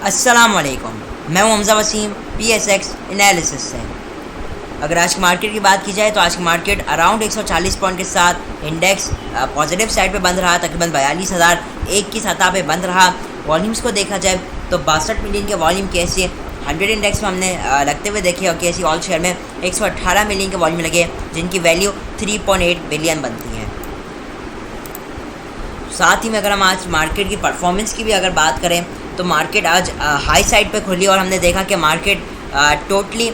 अस्सलाम वालेकुम, मैं हूं हमज़ा वसीम PSX एनालिसिस से। अगर आज की मार्केट की बात की जाए तो आज की मार्केट अराउंड 140 पॉइंट के साथ इंडेक्स पॉजिटिव साइड पे बंद रहा। तकरीबन 42,001 की सतह पे बंद रहा। वॉल्यूम्स को देखा जाए तो 62 मिलियन के वॉल्यूम KSE 100 इंडेक्स में हमने लगते हुए देखे और KSE ऑल शेयर में 118 मिलियन के वॉल्यूम लगे, जिनकी वैल्यू 3.8 बिलियन बनती है। साथ ही में अगर हम आज मार्केट की परफॉर्मेंस की भी अगर बात करें तो मार्केट आज हाई साइड पे खुली और हमने देखा कि मार्केट टोटली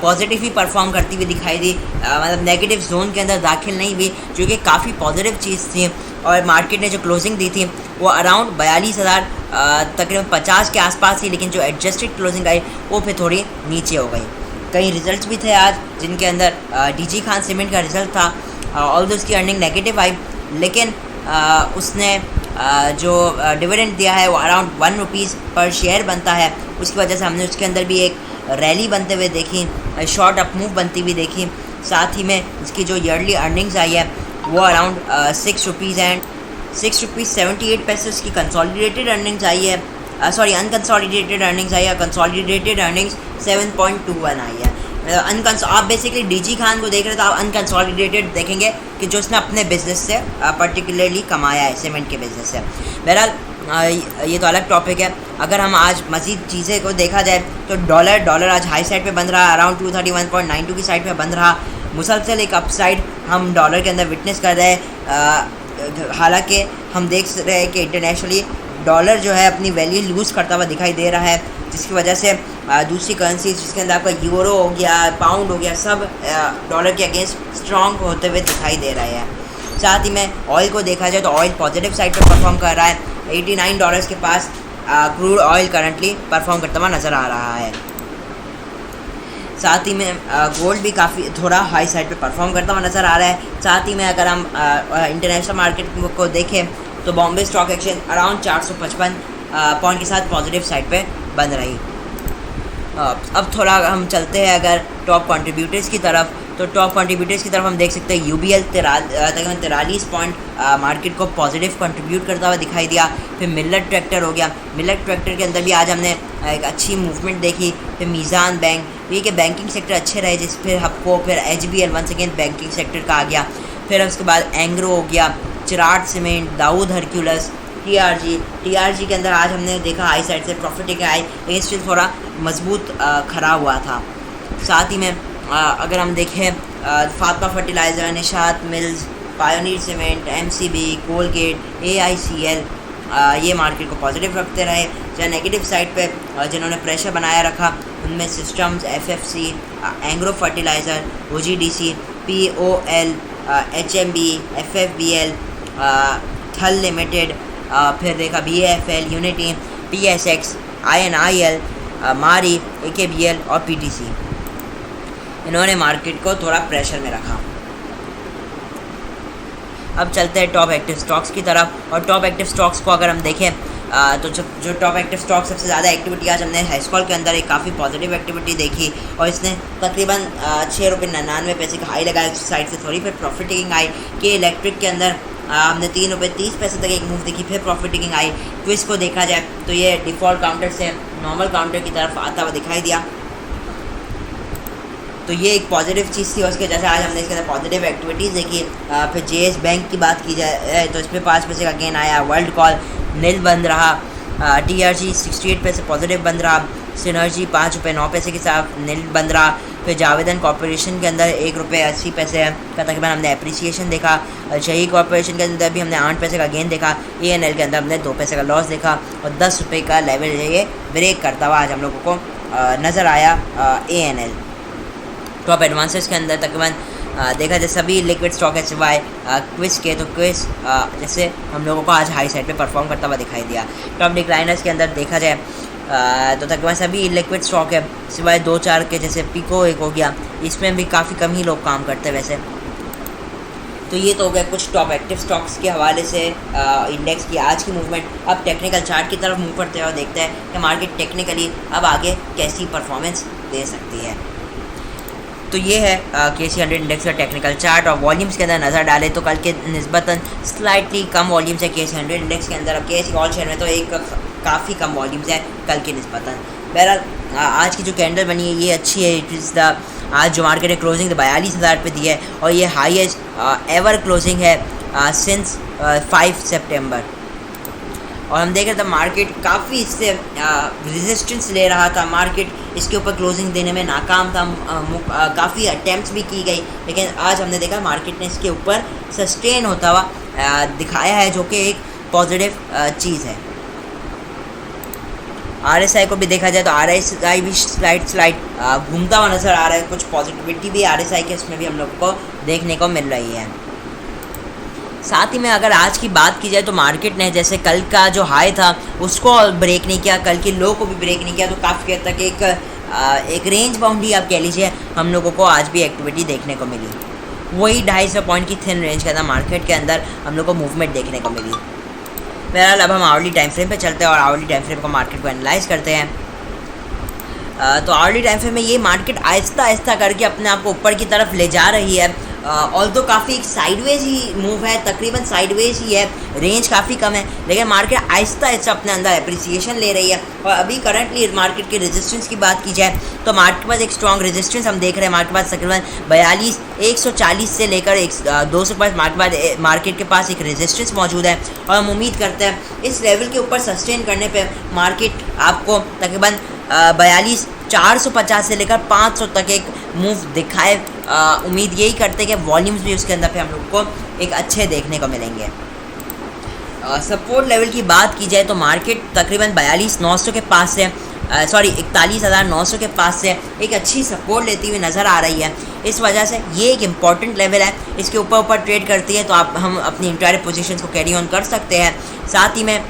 पॉजिटिव ही परफॉर्म करती हुई दिखाई दी, मतलब नेगेटिव जोन के अंदर दाखिल नहीं हुई, जो कि काफ़ी पॉजिटिव चीज़ थी। और मार्केट ने जो क्लोजिंग दी थी वो अराउंड 42,000 तकरीबन 50 के आसपास थी, लेकिन जो एडजस्टेड क्लोजिंग आई वो फिर थोड़ी नीचे हो गई। कई रिजल्ट्स भी थे आज, जिनके अंदर DG खान सीमेंट का रिजल्ट था। ऑल्दो उसकी अर्निंग नेगेटिव आई, लेकिन उसने जो डिविडेंड दिया है वो अराउंड 1 रुपीज़ पर शेयर बनता है। उसकी वजह से हमने उसके अंदर भी एक रैली बनते हुए देखी, शॉर्ट अप मूव बनती हुई देखी। साथ ही में इसकी जो ईयरली अर्निंग्स आई है वो अराउंड 6 रुपीज़ एंड 6 रुपीज़ 78 पैसे उसकी कंसोलिडेटेड अर्निंग्स आई है, सॉरी अनकंसोलिडेटेड अर्निंग्स आई है। कंसोलिडेटेड अर्निंग्स 7.21 आई है। आप बेसिकली DG खान को देख रहे तो आप अनकंसोलिडेटेड देखेंगे कि जो उसने अपने बिज़नेस से पर्टिकुलरली कमाया है, सीमेंट के बिज़नेस से। बहरहाल ये तो अलग टॉपिक है। अगर हम आज मज़ीद चीज़ें को देखा जाए तो डॉलर आज हाई साइड पे बंद रहा, अराउंड 231.92 की साइड पे बंद रहा। मुसलसल एक अपसाइड हम डॉलर के अंदर विटनेस कर रहे हैं। हालांकि हम देख रहे हैं कि इंटरनेशनली डॉलर जो है अपनी वैल्यू लूज़ करता हुआ दिखाई दे रहा है, जिसकी वजह से दूसरी करेंसी जिसके अंदर आपका यूरो हो गया, पाउंड हो गया, सब डॉलर के अगेंस्ट स्ट्रॉन्ग होते हुए दिखाई दे रहे हैं। साथ ही में ऑयल को देखा जाए तो ऑयल पॉजिटिव साइड पर परफॉर्म कर रहा है। $89 के पास क्रूड ऑयल करंटली परफॉर्म करता हुआ नज़र आ रहा है। साथ ही में गोल्ड भी काफ़ी थोड़ा हाई साइड पे परफॉर्म करता हुआ नज़र आ रहा है। साथ ही में अगर हम इंटरनेशनल मार्केट को देखें तो Bombay stock exchange around 455 point के साथ पॉजिटिव साइड पे बंद रही। अब थोड़ा हम चलते हैं अगर टॉप कंट्रीब्यूटर्स की तरफ, तो टॉप कंट्रीब्यूटर्स की तरफ हम देख सकते हैं UBL तकरीबन 43 पॉइंट मार्केट को पॉजिटिव कंट्रीब्यूट करता हुआ दिखाई दिया। फिर मिलेट ट्रैक्टर हो गया। मिलेट ट्रैक्टर के अंदर भी आज हमने एक अच्छी मूवमेंट देखी। फिर मीज़ान बैंक, ये कि बैंकिंग सेक्टर अच्छे रहे, जिस फिर हपको फिर HBL once again banking sector का आ गया। फिर उसके बाद एंग्रो हो गया, चिराट सीमेंट, दाऊद हरक्यूलस, TRG के अंदर आज हमने देखा हाई साइड से प्रॉफिटिंग आई, लेकिन स्टिल थोड़ा मजबूत खड़ा हुआ था। साथ ही में अगर हम देखें Fatima fertilizer, Nishat mills, pioneer cement, MCB, Colgate, AICL, ये मार्केट को पॉजिटिव रखते रहे। जहाँ नेगेटिव साइड पे जिन्होंने प्रेशर बनाया रखा उनमें systems, FFC, Engro fertiliser, OGDC, POL, HMB, FFBL, थल लिमिटेड, फिर देखा BAFL, यूनिटी, PSX, INIL, मारी, AKBL और PTC। इन्होंने मार्केट को थोड़ा प्रेशर में रखा। अब चलते हैं टॉप एक्टिव स्टॉक्स की तरफ। और टॉप एक्टिव स्टॉक्स को अगर हम देखें तो जो टॉप एक्टिव स्टॉक सबसे ज़्यादा एक्टिविटी आज हमने हेस्कॉल के अंदर एक काफ़ी पॉजिटिव एक्टिविटी देखी और इसने तकरीबन 6 रुपये 99 पैसे का हाई लगाया। उस साइड से थोड़ी फिर प्रॉफिटिंग आई कि इलेक्ट्रिक के अंदर हमने 3 रुपये 30 पैसे तक एक मूव देखी, फिर प्रॉफिटिंग आई। क्विज को देखा जाए तो ये डिफ़ॉल्ट काउंटर से नॉर्मल काउंटर की तरफ आता हुआ दिखाई दिया, तो ये एक पॉजिटिव चीज़ थी। उसके जैसे आज हमने इसके अंदर पॉजिटिव एक्टिविटीज़ देखी। फिर JS बैंक की बात की जाए तो इस पर 5 पैसे का गेन आया। वर्ल्ड कॉल नील बंद रहा। TRG 68 पैसे पॉजिटिव बंद रहा। सिनर्जी 5 रुपये 9 पैसे के साथ नील बंद रहा। फिर जावेदन कॉर्पोरेशन के अंदर 1 रुपये 80 पैसे का तकरीबन हमने अप्रिसिएशन देखा। शही कॉर्पोरेशन के अंदर भी हमने 8 पैसे का गेन देखा। ANL के अंदर हमने 2 पैसे का लॉस देखा और 10 रुपये का लेवल ये ब्रेक करता हुआ आज हम लोगों को नज़र आया ANL। टॉप एडवांसेस के अंदर तकरीबन देखा जाए सभी लिक्विड स्टॉक है सिवाय क्विज के, तो क्विज जैसे हम लोगों को आज हाई साइड पे परफॉर्म करता हुआ दिखाई दिया। टॉप डिक्लाइनर्स के अंदर देखा जाए तो तकरीबन सभी लिक्विड स्टॉक है सिवाय 2-4 के, जैसे पिको एक हो गया, इसमें भी काफ़ी कम ही लोग काम करते हैं वैसे। तो ये तो हो गया कुछ टॉप एक्टिव स्टॉक्स के हवाले से इंडेक्स की आज की मूवमेंट। अब टेक्निकल चार्ट की तरफ मूव करते हैं और देखते हैं कि मार्केट टेक्निकली अब आगे कैसी परफॉर्मेंस दे सकती है। तो ये है KSE 100 इंडेक्स का टेक्निकल चार्ट। और वॉल्यूम्स के अंदर नज़र डालें तो कल के निस्बतन स्लाइटली कम वॉल्यूम्स है KSE 100 इंडेक्स के अंदर। अब KSE ऑल शेयर में तो एक काफ़ी कम वॉल्यूम्स है कल के निस्बतन। बहरहाल आज की जो कैंडल बनी है ये अच्छी है। इट इज़ द आज जो मार्केट ने क्लोजिंग 42,000 पे दी है और ये हाईएस्ट एवर क्लोजिंग है सिंस 5 सितंबर। और हम देख रहे थे मार्केट काफ़ी इससे रेजिस्टेंस ले रहा था, मार्केट इसके ऊपर क्लोजिंग देने में नाकाम था। काफ़ी अटैम्प्ट्स भी की गई, लेकिन आज हमने देखा मार्केट ने इसके ऊपर सस्टेन होता हुआ दिखाया है, जो कि एक पॉजिटिव चीज़ है। RSI को भी देखा जाए तो RSI भी स्लाइड घूमता हुआ नज़र आ रहा है। कुछ पॉजिटिविटी भी RSI के इसमें भी हम लोग को देखने को मिल रही है। साथ ही में अगर आज की बात की जाए तो मार्केट ने जैसे कल का जो हाई था उसको ब्रेक नहीं किया, कल के लो को भी ब्रेक नहीं किया, तो काफ़ी हद तक एक रेंज बाउंड्री आप कह लीजिए हम लोगों को आज भी एक्टिविटी देखने को मिली। वही 250 पॉइंट की थिन रेंज के अंदर मार्केट के अंदर हम लोग को मूवमेंट देखने को मिली। बहरहाल अब हम आवरली टाइम फ्रेम पे चलते हैं और आवरली टाइम फ्रेम को मार्केट को एनालाइज करते हैं। तो आवरली टाइम फ्रेम में ये मार्केट आहिस्ता आहिस्ता करके अपने आप को ऊपर की तरफ ले जा रही है। ऑल्दो काफ़ी साइडवेज ही मूव है, तकरीबन साइडवेज ही है, रेंज काफ़ी कम है, लेकिन मार्केट आहिस्ता आहिस्ता अपने अंदर एप्रिसिएशन ले रही है। और अभी करंटली मार्केट के रेजिस्टेंस की बात की जाए तो मार्केट के पास एक स्ट्रॉन्ग रेजिस्टेंस हम देख रहे हैं। मार्केट के पास तकरीबन 140 से लेकर 200 के पास मार्केट के पास एक रेजिस्टेंस मौजूद है और हम उम्मीद करते हैं इस लेवल के ऊपर सस्टेन करने पर मार्केट आपको तकरीबन 450 से लेकर 500 तक एक मूव दिखाए। उम्मीद यही करते हैं कि वॉल्यूम्स भी उसके अंदर पे हम लोग को एक अच्छे देखने को मिलेंगे। सपोर्ट लेवल की बात की जाए तो मार्केट तकरीबन 42,900 के पास से 41,900 के पास से एक अच्छी सपोर्ट लेती हुई नज़र आ रही है। इस वजह से ये एक इम्पॉर्टेंट लेवल है, इसके ऊपर ट्रेड करती है तो हम अपनी इंटायर पोजीशंस को कैरी ऑन कर सकते हैं। साथ ही में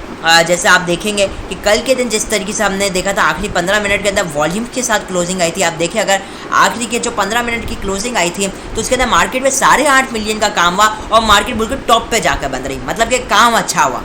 जैसे आप देखेंगे कि कल के दिन जिस तरीके से हमने देखा था आखिरी 15 मिनट के अंदर वॉल्यूम के साथ क्लोजिंग आई थी। आप देखिए अगर आखिरी के जो 15 मिनट की क्लोजिंग आई थी तो उसके अंदर मार्केट में 8.5 मिलियन का काम हुआ और मार्केट बिल्कुल टॉप पे जाकर बंद रही, मतलब कि काम अच्छा हुआ।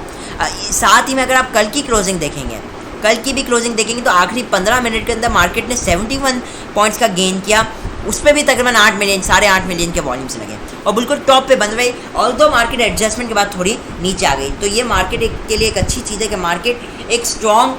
साथ ही में अगर आप कल की क्लोजिंग देखेंगे, कल की भी क्लोजिंग देखेंगे तो आखिरी 15 मिनट के अंदर मार्केट ने 71 पॉइंट्स का गेन किया, उस पर भी तकरीबन 8.5 मिलियन के वॉल्यूम्स लगे और बिल्कुल टॉप पे बंद रही। ऑल्दो मार्केट एडजस्टमेंट के बाद थोड़ी नीचे आ गई, तो ये मार्केट के लिए एक अच्छी चीज़ है कि मार्केट एक स्ट्रॉन्ग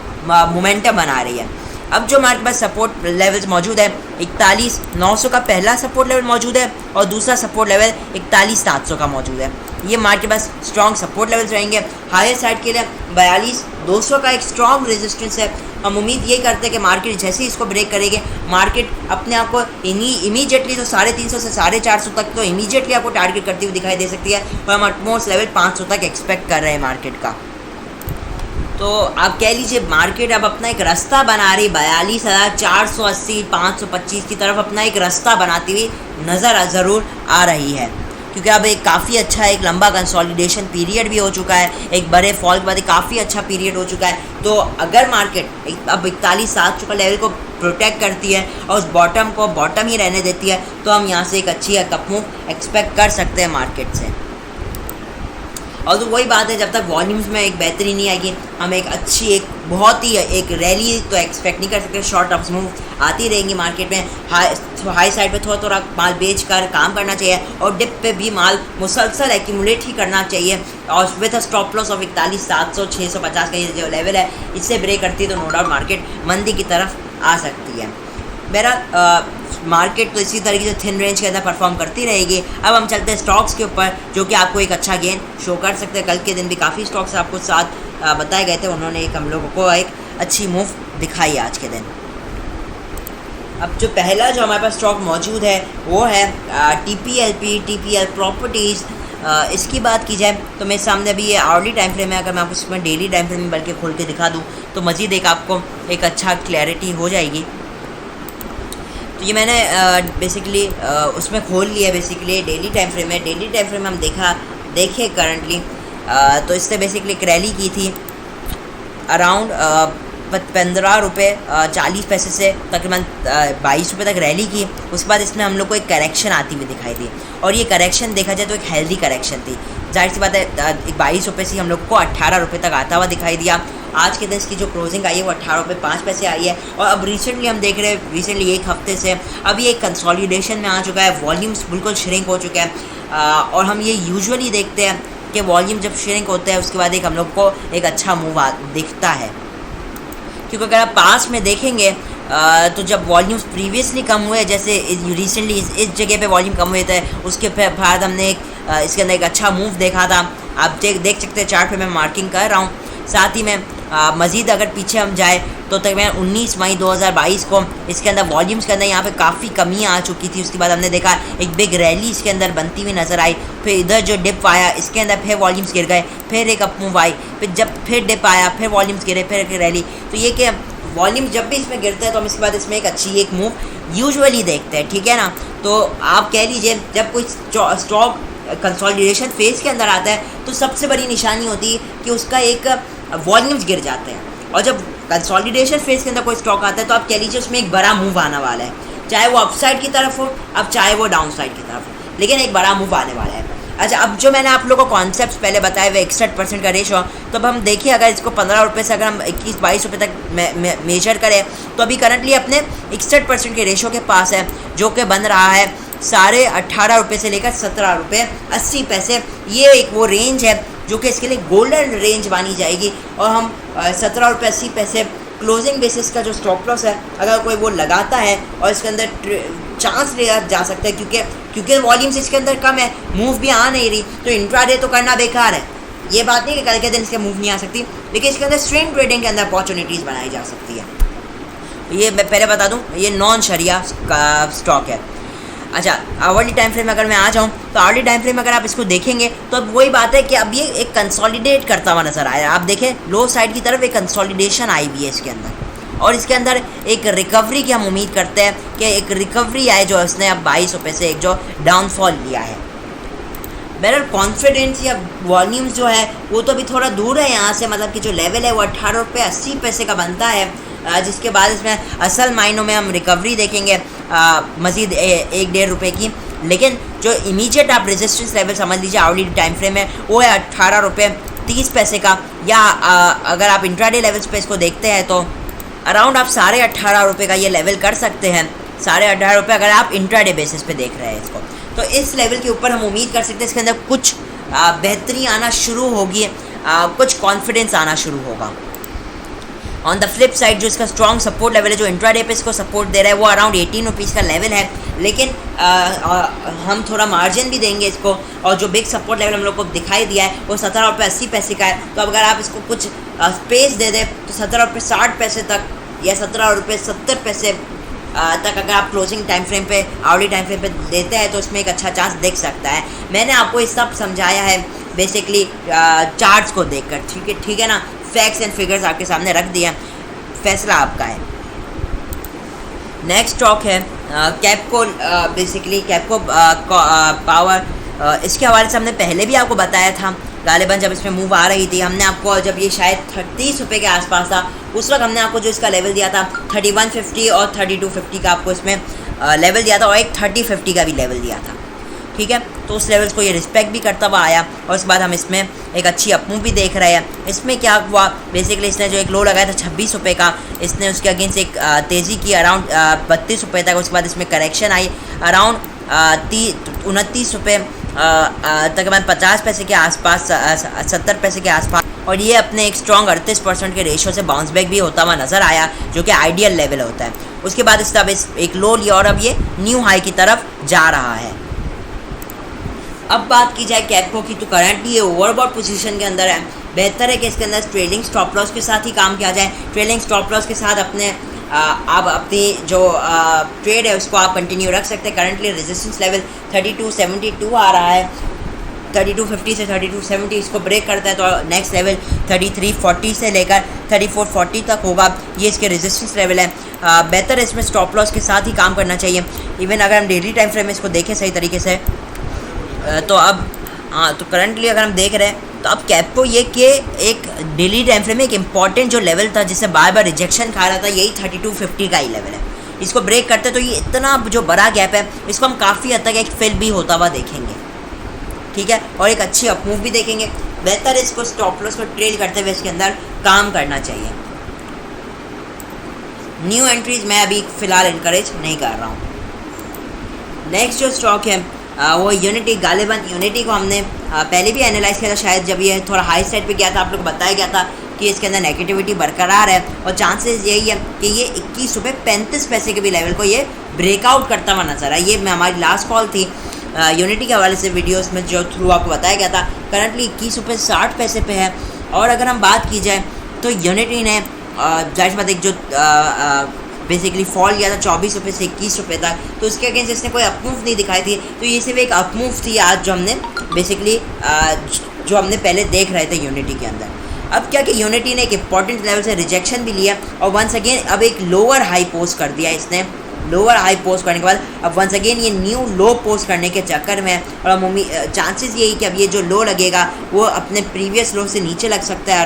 मोमेंटम बना रही है। अब जो हमारे पास सपोर्ट लेवल्स मौजूद है 41,900 का पहला सपोर्ट लेवल मौजूद है और दूसरा सपोर्ट लेवल 41,700 का मौजूद है। ये मार्केट के पास स्ट्रॉन्ग सपोर्ट लेवल्स रहेंगे। हायर साइड के लिए 42,200 का एक स्ट्रॉन्ग रेजिस्टेंस है। हम उम्मीद ये करते हैं कि मार्केट जैसे ही इसको ब्रेक करेगी मार्केट अपने आप को इमीडिएटली तो 350 से 450 तक तो इमीडिएटली आपको टारगेट करती हुई दिखाई दे सकती है और हम अटमोस्ट लेवल 500 तक एक्सपेक्ट कर रहे हैं मार्केट का। तो आप कह लीजिए मार्केट अब अपना एक रास्ता बना रही 42,480 525 की तरफ अपना एक रास्ता बनाती हुई नज़र ज़रूर आ रही है, क्योंकि अब एक काफ़ी अच्छा एक लंबा कंसोलिडेशन पीरियड भी हो चुका है, एक बड़े फॉल के बाद काफ़ी अच्छा पीरियड हो चुका है। तो अगर मार्केट अब 41,700 का लेवल को प्रोटेक्ट करती है और उस बॉटम को बॉटम ही रहने देती है तो हम यहाँ से एक अच्छी अप मूव एक्सपेक्ट कर सकते हैं मार्केट से। और तो वही बात है, जब तक वॉल्यूम्स में एक बेहतरी नहीं आएगी हम एक अच्छी एक बहुत ही एक रैली तो एक्सपेक्ट नहीं कर सकते। शॉर्ट टर्म्स मूव आती रहेंगी मार्केट में। हाई साइड पे थोड़ा थोड़ा माल बेच कर काम करना चाहिए और डिप पे भी माल मुसलसल एक्यूमुलेट ही करना चाहिए और with a stop loss of 41,700 650 का ये जो लेवल है इससे ब्रेक करती है तो नो डाउट मार्केट मंदी की तरफ आ सकती है। बहरहाल मार्केट तो इसी तरीके से थिन रेंज के अंदर परफॉर्म करती रहेगी। अब हम चलते हैं स्टॉक्स के ऊपर जो कि आपको एक अच्छा गेन शो कर सकते हैं। कल के दिन भी काफ़ी स्टॉक्स आपको साथ बताए गए थे, उन्होंने एक हम लोगों को एक अच्छी मूव दिखाई आज के दिन। अब जो पहला जो हमारे पास स्टॉक मौजूद है वो है TPL प्रॉपर्टीज़। इसकी बात की जाए तो मेरे सामने अभी ये आवरली टाइम फ्रेम है, अगर मैं आपको इसमें डेली टाइम फ्रेम में बल्कि खोल के दिखा दूँ तो मज़ीद एक आपको एक अच्छा क्लैरिटी हो जाएगी। तो ये मैंने बेसिकली उसमें खोल लिया बेसिकली डेली टाइम फ्रेम में। डेली टाइम फ्रेम में हम देखे करंटली तो इससे बेसिकली एक रैली की थी अराउंड 15 रुपये 40 पैसे से तकरीबन 22 रुपये तक रैली की। उसके बाद इसमें हम लोग को एक करेक्शन आती हुई दिखाई दी और ये करेक्शन देखा जाए तो एक हेल्दी करेक्शन थी। जाहिर सी बात है 22 रुपये से हम लोग को 18 रुपये तक आता हुआ दिखाई दिया। आज के दिन इसकी जो क्लोजिंग आई है वो 18 रुपये 5 पैसे आई है और अब रिसेंटली हम देख रहे हैं रिसेंटली एक हफ्ते से अभी एक कंसोलिडेशन में आ चुका है, वॉल्यूम्स बिल्कुल श्रिंक हो चुके हैं और हम ये यूजुअली देखते हैं कि वॉल्यूम जब श्रिंक होता है उसके बाद एक हम लोग को एक अच्छा मूव दिखता है। क्योंकि अगर आप पास में देखेंगे तो जब वॉल्यूम्स प्रीवियसली कम हुए, जैसे रिसेंटली इस जगह पे वॉल्यूम कम हुए थे, उसके बाद हमने इसके अंदर एक अच्छा मूव देखा था। आप देख सकते हैं चार्ट पे मैं मार्किंग कर रहा हूँ। साथ ही में मज़ीद अगर पीछे हम जाए तो तकरीबन 19 मई 2022 को इसके अंदर वॉल्यूम्स के अंदर यहाँ पे काफ़ी कमी आ चुकी थी। उसके बाद हमने देखा एक बिग रैली इसके अंदर बनती हुई नज़र आई। फिर इधर जो डिप आया इसके अंदर फिर वॉल्यूम्स गिर गए, फिर एक अप मूव आई, फिर जब फिर डिप आया फिर वॉल्यूम्स गिरे, फिर एक रैली। तो ये कि वॉल्यूम जब भी इसमें गिरता है तो हम इसके बाद इसमें एक अच्छी एक मूव यूजुअली देखते हैं, ठीक है ना। तो आप कह लीजिए जब कोई स्टॉक कंसोलिडेशन फेज़ के अंदर आता है तो सबसे बड़ी निशानी होती है कि उसका एक वॉल्यूम्स गिर जाते हैं। और जब कंसोलिडेशन फेज़ के अंदर कोई स्टॉक आता है तो आप कह लीजिए उसमें एक बड़ा मूव आने वाला है, चाहे वो अपसाइड की तरफ हो, अब चाहे वो डाउन साइड की तरफ हो, लेकिन एक बड़ा मूव आने वाला है। अच्छा, अब जो मैंने आप लोगों को कॉन्सेप्ट्स पहले बताए हुए 61% का रेशो, तो अब हम देखिए अगर इसको 15 रुपये से अगर हम 21-22 रुपये तक मेजर करें तो अभी करंटली अपने 61% के रेशो के पास है, जो कि बन रहा है 18.5 से लेकर 17.80। ये एक वो रेंज है जो कि इसके लिए गोल्डन रेंज मानी जाएगी। और हम 17.80 क्लोजिंग बेसिस का जो स्टॉप लॉस है, अगर कोई वो लगाता है और इसके अंदर चांस लिया जा सकता है, क्योंकि वॉल्यूम्स इसके अंदर कम है, मूव भी आ नहीं रही, तो इंट्राडे तो करना बेकार है। ये बात नहीं कि कल के दिन इसके मूव नहीं आ सकती, लेकिन इसके अंदर स्विंग ट्रेडिंग के अंदर अपॉर्चुनिटीज़ बनाई जा सकती है। ये मैं पहले बता दूं, ये नॉन शरिया का स्टॉक है। अच्छा, आवर्ली टाइम फ्रेम में अगर मैं आ जाऊं तो आवर्ली टाइम फ्रेम में अगर आप इसको देखेंगे तो अब वही बात है कि अब ये एक कंसोलिडेट करता हुआ नज़र आया। आप देखें लो साइड की तरफ एक कंसोलिडेशन आई भी है इसके अंदर, और इसके अंदर एक रिकवरी की हम उम्मीद करते हैं कि एक रिकवरी आए जो इसने अब 22 रुपये से एक जो डाउनफॉल लिया है। बहरहाल कॉन्फिडेंस या वॉल्यूम्स जो है वो तो अभी थोड़ा दूर है यहाँ से, मतलब कि जो लेवल है वो 18.80 का बनता है, जिसके बाद इसमें असल मायनों में हम रिकवरी देखेंगे मज़ीद 1-1.5 रुपये की। लेकिन जो इमीडिएट आप रेजिस्टेंस लेवल समझ लीजिए आवर्ली टाइम फ्रेम में, वो है 18.30 का, या अगर आप इंट्राडे लेवल्स पे इसको देखते हैं तो अराउंड आप 18.5 का ये लेवल कर सकते हैं। 18.5 अगर आप इंट्राडे बेसिस पे देख रहे हैं इसको, तो इस लेवल के ऊपर हम उम्मीद कर सकते हैं इसके अंदर कुछ बेहतरी आना शुरू होगी, कुछ कॉन्फिडेंस आना शुरू होगा। ऑन द फ्लिप साइड जो इसका स्ट्रॉन्ग सपोर्ट लेवल है, जो इंट्राडे पे इसको सपोर्ट दे रहा है, वो अराउंड 18 रुपीज़ का लेवल है, लेकिन हम थोड़ा मार्जिन भी देंगे इसको। और जो बिग सपोर्ट लेवल हम लोग को दिखाई दिया है वो 17.80 का है। तो अगर आप इसको कुछ स्पेस दे दें तो 17.60 तक या 17.70 तक अगर आप क्लोजिंग टाइम फ्रेम पे आवर्ली टाइम फ्रेम पे देते हैं तो इसमें एक अच्छा चांस दिख सकता है। मैंने आपको ये सब समझाया है बेसिकली चार्ट्स को देखकर, ठीक है ना। फैक्ट्स एंड फिगर्स आपके सामने रख दिया, फैसला आपका है। नेक्स्ट स्टॉक है कैपको, बेसिकली कैपको पावर। इसके हवाले से हमने पहले भी आपको बताया था, गालिबन जब इसमें मूव आ रही थी हमने आपको, जब ये शायद 30 रुपये के आसपास था, उस वक्त हमने आपको जो इसका लेवल दिया था 3150 और 3250 का आपको इसमें लेवल दिया था, और एक 3050 का भी लेवल दिया था, ठीक है। तो उस लेवल्स को ये रिस्पेक्ट भी करता हुआ आया, और उसके बाद हम इसमें एक अच्छी अपमूव भी देख रहे हैं। इसमें क्या हुआ, बेसिकली इसने जो एक लो लगाया था 26 रुपये का, इसने उसके अगेंस्ट एक तेज़ी की अराउंड 32 रुपये तक। उसके बाद इसमें करेक्शन आई अराउंड 29 रुपये तकरीबन 50 पैसे के आसपास, 70 पैसे के आसपास, और ये अपने एक स्ट्रॉन्ग 38% के रेशो से बाउंस बैक भी होता हुआ नज़र आया, जो कि आइडियल लेवल होता है। उसके बाद इसका एक लो लिया और अब ये न्यू हाई की तरफ जा रहा है। अब बात की जाए कैपको की, तो करंटली ये ओवरबॉट पोजीशन के अंदर है। बेहतर है कि इसके अंदर ट्रेलिंग स्टॉप लॉस के साथ ही काम किया जाए। ट्रेलिंग स्टॉप लॉस के साथ अपने आप अपनी जो ट्रेड है उसको आप कंटिन्यू रख सकते हैं। करंटली रेजिस्टेंस लेवल 3272 आ रहा है, 3250 से 3270 इसको ब्रेक करता है तो नेक्स्ट लेवल 3340 से लेकर 3440 तक होगा, ये इसके रेजिस्टेंस लेवल है। बेहतर है इसमें स्टॉप लॉस के साथ ही काम करना चाहिए। इवन अगर हम डेली टाइम फ्रेम में इसको देखें सही तरीके से, तो अब तो करंटली अगर हम देख रहे हैं तो अब कैपको ये कि एक डेली टाइम फ्रेम में एक इम्पॉर्टेंट जो लेवल था जिससे बार बार रिजेक्शन खा रहा था, यही 3250 का ही लेवल है। इसको ब्रेक करते तो ये इतना जो बड़ा गैप है इसको हम काफ़ी हद तक एक फिल भी होता हुआ देखेंगे, ठीक है, और एक अच्छी अपमूव भी देखेंगे। बेहतर इसको स्टॉप लॉस को ट्रेल करते हुए इसके अंदर काम करना चाहिए। न्यू एंट्रीज मैं अभी फ़िलहाल इनकरेज नहीं कर रहा हूँ। नेक्स्ट जो स्टॉक है वो यूनिटी। गालिबन यूनिटी को हमने पहले भी एनालाइज किया था, शायद जब ये थोड़ा हाई साइड पे गया था आप लोग को बताया गया था कि इसके अंदर नेगेटिविटी बरकरार है और चांसेस यही है कि ये 21 रुपये 35 पैसे के भी लेवल को ये ब्रेकआउट करता हुआ नजर है। ये हमारी लास्ट कॉल थी यूनिटी के हवाले से वीडियोस में जो थ्रू आपको बताया गया था। करंटली 21 रुपये 60 पैसे पे है। और अगर हम बात की जाए तो यूनिटी ने जाहिर बात एक जो बेसिकली फॉल किया था 24 रुपये से 21 रुपये तक, तो उसके अगेंस्ट इसने कोई अपमूव नहीं दिखाई थी। तो ये सिर्फ एक अपमूव थी आज जो हमने बेसिकली जो हमने पहले देख रहे थे यूनिटी के अंदर। अब क्या कि यूनिटी ने एक इंपॉर्टेंट लेवल से रिजेक्शन भी लिया और वंस अगेन अब एक लोअर हाई पोस्ट कर दिया इसने। लोअर हाई पोस्ट करने के बाद अब वंस अगेन ये न्यू लो पोस्ट करने के चक्कर में और अब चांसेस यही कि अब ये जो लो लगेगा वो अपने प्रीवियस लो से नीचे लग सकता है।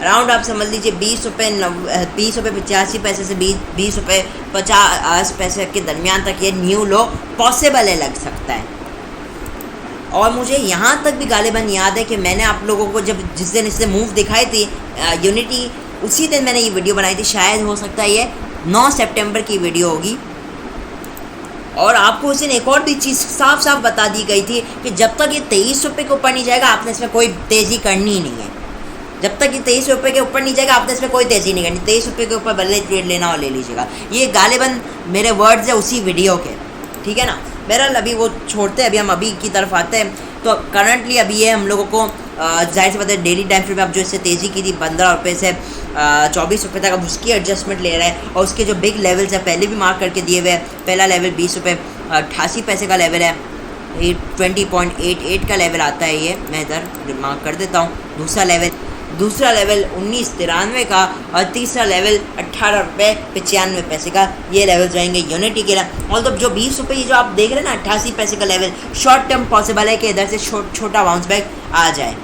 अराउंड आप समझ लीजिए 20 रुपये 85 पैसे से 20 रुपये 50 पैसे के दरमियान तक ये न्यू लो पॉसिबल है लग सकता है। और मुझे यहाँ तक भी गालिबन याद है कि मैंने आप लोगों को जब जिस दिन इससे मूव दिखाई थी यूनिटी, उसी दिन मैंने ये वीडियो बनाई थी। शायद हो सकता है ये 9 सितंबर की वीडियो होगी। और आपको उस दिन एक और भी चीज़ साफ साफ बता दी गई थी कि जब तक ये 23 रुपये के ऊपर नहीं जाएगा आपने इसमें कोई तेज़ी करनी ही नहीं है। जब तक ये 23 रुपये के ऊपर नहीं जाएगा आपने इसमें कोई तेज़ी नहीं करनी। 23 रुपये के ऊपर भले ट्रेड लेना और ले लीजिएगा। ये गालिबन मेरे वर्ड्स है उसी वीडियो के, ठीक है ना। बहरहाल अभी वो छोड़ते हैं, अभी हम अभी की तरफ आते हैं। तो करंटली अभी ये हम लोगों को जाहिर सी बात है डेली टाइम फ्रेम में अब जो इससे तेज़ी की थी 15 रुपये से 24 रुपये तक, अब उसकी एडजस्टमेंट ले रहा है। और उसके जो बिग लेवल्स है पहले भी मार्क करके दिए हुए हैं। पहला लेवल 20 रुपये 88 पैसे का लेवल है, ये 20.88 का लेवल आता है, ये मैं इधर मार्क कर देता हूँ। दूसरा लेवल 19.93 का और तीसरा लेवल 18 रुपये 95 पैसे का, ये लेवल जाएंगे यूनिटी के लिए। और तो जो 20 रुपये जो आप देख रहे हैं ना 88 पैसे का लेवल, शॉर्ट टर्म पॉसिबल है कि इधर से छोटा बाउंस बैक आ जाए।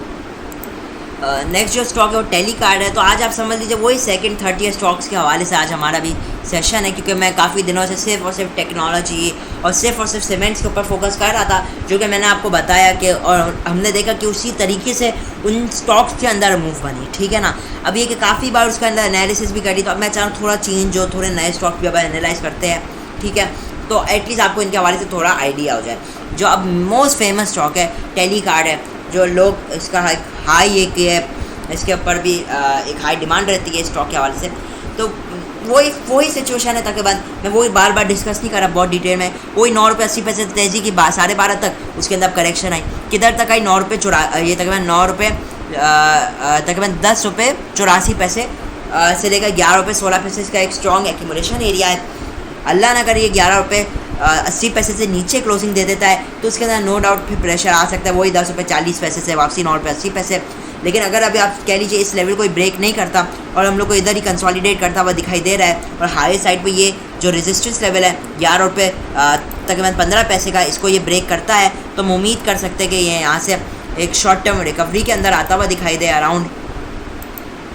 नेक्स्ट जो स्टॉक है वो टेली कार्ड है। तो आज आप समझ लीजिए वही सेकंड 30 स्टॉक्स के हवाले से आज हमारा भी सेशन है, क्योंकि मैं काफ़ी दिनों से सिर्फ और सिर्फ टेक्नोलॉजी और सिर्फ सीमेंट्स के ऊपर फोकस कर रहा था, जो कि मैंने आपको बताया कि और हमने देखा कि उसी तरीके से उन स्टॉक्स के अंदर मूव बनी, ठीक है ना। अब ये कि काफ़ी बार उसका अंदर एनालिसिस भी करी, तो अब मैं चाहूँ थोड़ा चेंज हो, थोड़े नए स्टॉक भी अब एनालाइज करते हैं, ठीक है। तो एटलीस्ट आपको इनके हवाले से थोड़ा आइडिया हो जाए। जो अब मोस्ट फेमस स्टॉक है टेली कार्ड है, जो लोग इसका हाई एक है, इसके ऊपर भी एक हाई डिमांड रहती है स्टॉक के हवाले से। तो वही सिचुएशन है तकरीबन। मैं वही बार बार डिस्कस नहीं कर रहा बहुत डिटेल में। वही 9 रुपये 80 पैसे तेज़ी की 12:30 तक, उसके अंदर करेक्शन आई, किधर तक आई 9 रुपये ये तकरीबन 9 रुपये तकरीबन 10 रुपये 84 पैसे से लेकर 11 रुपये 16 पैसे इसका एक स्ट्रॉन्ग एक्यूमुलेशन एरिया है। अल्लाह ना करे ये 11 रुपये 80 पैसे से नीचे क्लोजिंग दे देता है तो उसके अंदर नो डाउट फिर प्रेशर आ सकता है। वही 10 रुपये 40 पैसे से वापसी 9 रुपये 80 पैसे। लेकिन अगर अभी आप कह लीजिए इस लेवल को ब्रेक नहीं करता और हम लोग को इधर ही कंसोलिडेट करता हुआ दिखाई दे रहा है और हाई साइड पे ये जो रेजिस्टेंस लेवल है 11 रुपये तकरीबन 15 पैसे का, इसको ये ब्रेक करता है तो हम उम्मीद कर सकते हैं कि ये यहाँ से एक शॉर्ट टर्म रिकवरी के अंदर आता हुआ दिखाई दे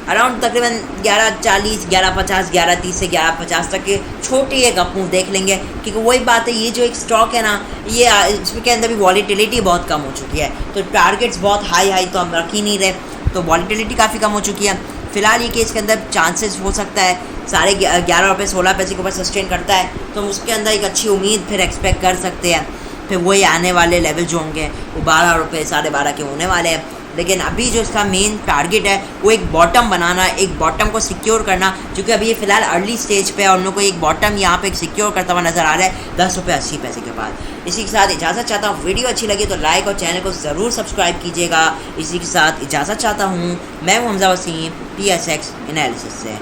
अराउंड तकरीबन 11.40 11.50 11.30 से 11.50 तक के छोटी एक अपमूव देख लेंगे। क्योंकि वही बात है, ये जो एक स्टॉक है ना, ये इसके अंदर भी वॉलीटिलिटी बहुत कम हो चुकी है। तो टारगेट्स बहुत हाई तो हम रख ही नहीं रहे, तो वॉलीटिलिटी काफ़ी कम हो चुकी है। फिलहाल ये कि इसके अंदर चांसेस हो सकता है 11.5 रुपये 16 पैसे के ऊपर सस्टेन करता है, तो हम उसके अंदर एक अच्छी उम्मीद फिर एक्सपेक्ट कर सकते हैं। फिर वही आने वाले लेवल जो होंगे वो 12 रुपये 12.5 के होने वाले हैं। लेकिन अभी जो इसका मेन टारगेट है वो एक बॉटम बनाना, एक बॉटम को सिक्योर करना, क्योंकि अभी ये फिलहाल अर्ली स्टेज पे है और उन लोग को एक बॉटम यहाँ पे एक सिक्योर करता हुआ नज़र आ रहा है 10 रुपये 80 पैसे के बाद। इसी के साथ इजाज़त चाहता हूँ, वीडियो अच्छी लगी तो लाइक और चैनल को ज़रूर सब्सक्राइब कीजिएगा। इसी के साथ इजाज़त चाहता हूँ, मैं हूँ हमजा वसीम PSX एनालिसिस से।